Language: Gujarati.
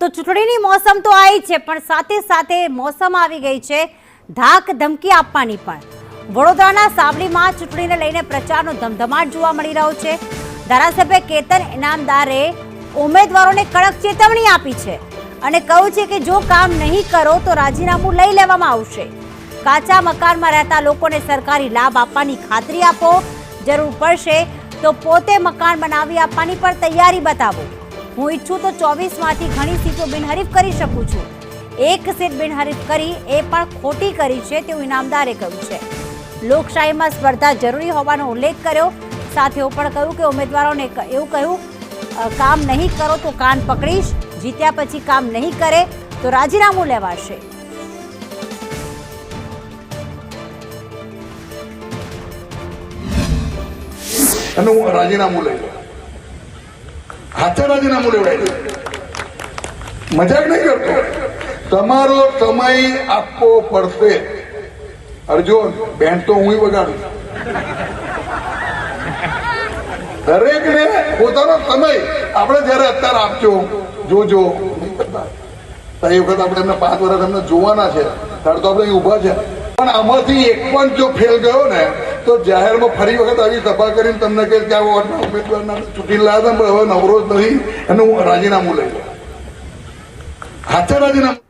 તો ચૂંટણીની મોસમ તો આવી છે, પણ સાથે સાથે મોસમ આવી ગઈ છે ધાક ધમકી આપવાની પણ। વડોદરાના સાવલીમાં ચૂંટણીને લઈને પ્રચારનો ધમધમાટ જોવા મળી રહ્યો છે। ધારાસભ્ય કેતન ઇનામદારે ઉમેદવારોને કડક ચેતવણી આપી છે અને કહ્યું છે કે જો કામ નહીં કરો તો રાજીનામું લઈ લેવામાં આવશે। કાચા મકાનમાં રહેતા લોકોને સરકારી લાભ આપવાની ખાતરી આપો, જરૂર પડશે તો પોતે મકાન બનાવી આપવાની પણ તૈયારી બતાવો। હું ઈચ્છું તો 24માંથી ઘણી સીટો બિનહરીફ કરી શકું છું, એક સીટ બિનહરીફ કરી એ પણ ખોટી કરી છે તેવું ઇનામદારે કહ્યું છે। લોકશાહીમાં સ્પર્ધા જરૂરી હોવાનો ઉલ્લેખ કર્યો, સાથે એવું પણ કહ્યું કે ઉમેદવારોને એવું કહ્યું કામ નહીં કરો તો કાન પકડીશ, જીત્યા પછી કામ નહીં કરે તો રાજીનામું લેવાશે। અને હું રાજીનામું લઈ લઉં, હાથે રાજીનામું લેવડાવી દઉં, મજાક નહીં કરતો। તમારો સમય આપવો પડશે। અર્જુન બેન તો હું વગાડું, દરેકને પોતાનો સમય આપણે જયારે અત્યારે આપજો, જોજો એ વખત આપણે એમને 5 વર્ષ એમને જોવાના છે, ત્યારે તો આપણે અહીં ઉભા છે। પણ આમાંથી એક પણ જો ફેલ ગયો ને તો જાહેરમાં ફરી વખત આવી સભા કરીને તમને કહે કે આ વોર્ડના ઉમેદવારના ચૂંટણી લાવ્યા હતા પણ હવે નવરો જ નહીં, અને હું રાજીનામું લઈ લઉં, હાથે રાજીનામું।